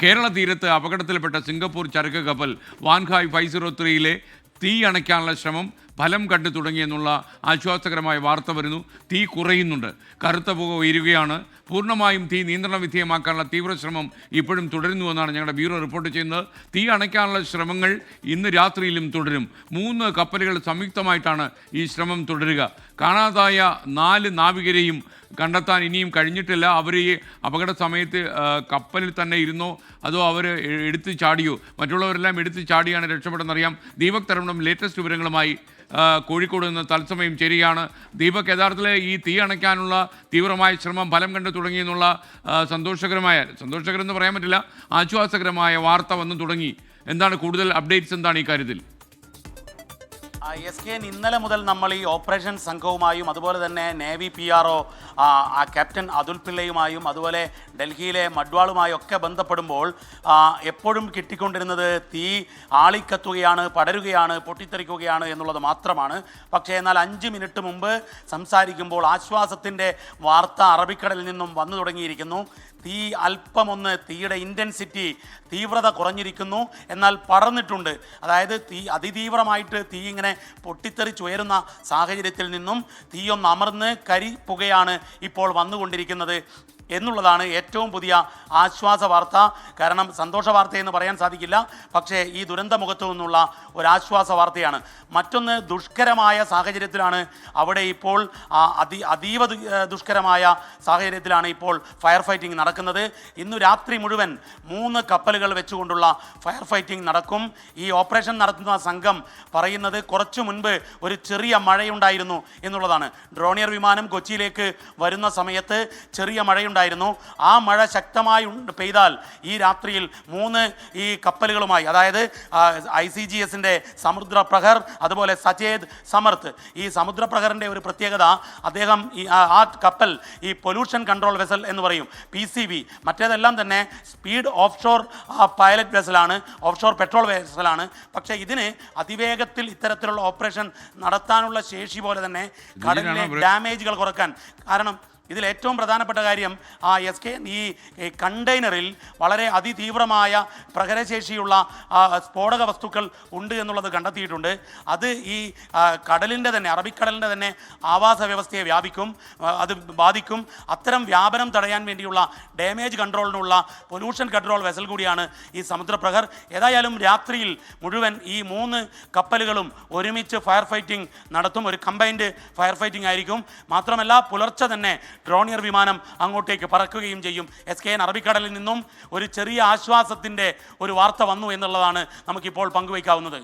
കേരള തീരത്ത് അപകടത്തിൽപ്പെട്ട സിംഗപ്പൂർ ചരക്ക് കപ്പൽ വാൻഖായ് 503 തീ അണയ്ക്കാനുള്ള ശ്രമം ഫലം കണ്ടു തുടങ്ങിയെന്നുള്ള ആശ്വാസകരമായ വാർത്ത വരുന്നു. തീ കുറയുന്നുണ്ട്, കറുത്ത പുക ഉയരുകയാണ്. പൂർണ്ണമായും തീ നിയന്ത്രണ വിധേയമാക്കാനുള്ള തീവ്ര ശ്രമം ഇപ്പോഴും തുടരുന്നുവെന്നാണ് ഞങ്ങളുടെ ബ്യൂറോ റിപ്പോർട്ട് ചെയ്യുന്നത്. തീ അണയ്ക്കാനുള്ള ശ്രമങ്ങൾ ഇന്ന് രാത്രിയിലും തുടരും. 3 കപ്പലുകൾ സംയുക്തമായിട്ടാണ് ഈ ശ്രമം തുടരുക. കാണാതായ 4 നാവികരെയും കണ്ടെത്താൻ ഇനിയും കഴിഞ്ഞിട്ടില്ല. അവർ ഈ അപകട സമയത്ത് കപ്പലിൽ തന്നെ ഇരുന്നോ അതോ അവർ എടുത്ത് ചാടിയോ? മറ്റുള്ളവരെല്ലാം എടുത്ത് ചാടിയാണ് രക്ഷപ്പെടുന്നറിയാം. ദീപക് തരവണം ലേറ്റസ്റ്റ് വിവരങ്ങളുമായി കോഴിക്കോട് നിന്ന് തത്സമയം ചേരുകയാണ്. ദീപക്, യഥാർത്ഥത്തിൽ ഈ തീ അണയ്ക്കാനുള്ള തീവ്രമായ ശ്രമം ഫലം കണ്ടു തുടങ്ങിയെന്നുള്ള സന്തോഷകരെന്ന് പറയാൻ പറ്റില്ല, ആശ്വാസകരമായ വാർത്ത വന്നു തുടങ്ങി. എന്താണ് കൂടുതൽ അപ്ഡേറ്റ്സ്, എന്താണ് ഈ കാര്യത്തിൽ? SKN ഇന്നലെ മുതൽ നമ്മൾ ഈ ഓപ്പറേഷൻ സംഘവുമായും അതുപോലെ തന്നെ നേവി PRO ക്യാപ്റ്റൻ അതുൽ പിള്ളയുമായും അതുപോലെ ഡൽഹിയിലെ മഡ്വാളുമായും ഒക്കെ ബന്ധപ്പെടുമ്പോൾ എപ്പോഴും കിട്ടിക്കൊണ്ടിരുന്നത് തീ ആളിക്കത്തുകയാണ്, പടരുകയാണ്, പൊട്ടിത്തെറിക്കുകയാണ് എന്നുള്ളത് മാത്രമാണ്. പക്ഷേ എന്നാൽ 5 മിനിറ്റ് മുമ്പ് സംസാരിക്കുമ്പോൾ ആശ്വാസത്തിൻ്റെ വാർത്ത അറബിക്കടലിൽ നിന്നും വന്നു തുടങ്ങിയിരിക്കുന്നു. തീ അല്പമൊന്ന് തീയുടെ ഇൻറ്റൻസിറ്റി, തീവ്രത കുറഞ്ഞിരിക്കുന്നു, എന്നാൽ പടർന്നിട്ടുണ്ട്. അതായത് അതിതീവ്രമായിട്ട് തീ ഇങ്ങനെ പൊട്ടിത്തെറിച്ചുയരുന്ന സാഹചര്യത്തിൽ നിന്നും തീയൊന്ന് അമർന്ന് കരിപ്പുകയാണ് ഇപ്പോൾ വന്നുകൊണ്ടിരിക്കുന്നത് എന്നുള്ളതാണ് ഏറ്റവും പുതിയ ആശ്വാസ വാർത്ത. കാരണം സന്തോഷ വാർത്തയെന്ന് പറയാൻ സാധിക്കില്ല, പക്ഷേ ഈ ദുരന്ത മുഖത്തു നിന്നുള്ള ഒരാശ്വാസ വാർത്തയാണ്. മറ്റൊന്ന്, ദുഷ്കരമായ സാഹചര്യത്തിലാണ് അവിടെ ഇപ്പോൾ അതീവ ദുഷ്കരമായ സാഹചര്യത്തിലാണ് ഇപ്പോൾ ഫയർ ഫൈറ്റിംഗ് നടക്കുന്നത്. ഇന്നു രാത്രി മുഴുവൻ 3 കപ്പലുകൾ വെച്ചുകൊണ്ടുള്ള ഫയർ ഫൈറ്റിംഗ് നടക്കും. ഈ ഓപ്പറേഷൻ നടത്തുന്ന സംഘം പറയുന്നത് കുറച്ചു മുൻപ് ഒരു ചെറിയ മഴയുണ്ടായിരുന്നു എന്നുള്ളതാണ്. ഡ്രോണിയർ വിമാനം കൊച്ചിയിലേക്ക് വരുന്ന സമയത്ത് ചെറിയ മഴയുണ്ടായിരുന്നു. ആ മഴ ശക്തമായി പെയ്താൽ ഈ രാത്രിയിൽ 3 ഈ കപ്പലുകളുമായി, അതായത് ICGSന്റെ സമുദ്രപ്രഹർ അതുപോലെ സചേത് സമർത്ത്, ഈ സമുദ്രപ്രഹറിൻ്റെ ഒരു പ്രത്യേകത, അദ്ദേഹം ആ കപ്പൽ ഈ പൊല്യൂഷൻ കൺട്രോൾ വെസൽ എന്ന് പറയും, PCV. മറ്റേതെല്ലാം തന്നെ സ്പീഡ് ഓഫ് ഷോർ പൈലറ്റ് വെസലാണ്, ഓഫ് ഷോർ പെട്രോൾ വെസലാണ്. പക്ഷേ ഇതിന് അതിവേഗത്തിൽ ഇത്തരത്തിലുള്ള ഓപ്പറേഷൻ നടത്താനുള്ള ശേഷി പോലെ തന്നെ കടലിലെ ഡാമേജുകൾ കുറക്കാൻ. കാരണം ഇതിൽ ഏറ്റവും പ്രധാനപ്പെട്ട കാര്യം SKN ഈ കണ്ടെയ്നറിൽ വളരെ അതിതീവ്രമായ പ്രഹരശേഷിയുള്ള സ്ഫോടക വസ്തുക്കൾ ഉണ്ട് എന്നുള്ളത് കണ്ടെത്തിയിട്ടുണ്ട്. അത് ഈ കടലിൻ്റെ തന്നെ, അറബിക്കടലിൻ്റെ തന്നെ ആവാസ വ്യവസ്ഥയെ അത് ബാധിക്കും. അത്തരം വ്യാപനം തടയാൻ വേണ്ടിയുള്ള ഡാമേജ് കൺട്രോളിനുള്ള പൊല്യൂഷൻ കൺട്രോൾ വെസൽ കൂടിയാണ് ഈ സമുദ്രപ്രഹർ. ഏതായാലും രാത്രിയിൽ മുഴുവൻ ഈ 3 കപ്പലുകളും ഒരുമിച്ച് ഫയർ ഫൈറ്റിംഗ് നടത്തും. ഒരു കമ്പൈൻഡ് ഫയർ ഫൈറ്റിംഗ് ആയിരിക്കും. മാത്രമല്ല പുലർച്ചെ തന്നെ ഡ്രോണിയർ വിമാനം അങ്ങോട്ടേക്ക് പറക്കുകയും ചെയ്യും. SKN അറബിക്കടലിൽ നിന്നും ഒരു ചെറിയ ആശ്വാസത്തിൻ്റെ ഒരു വാർത്ത വന്നു എന്നുള്ളതാണ് നമുക്കിപ്പോൾ പങ്കുവയ്ക്കാവുന്നത്.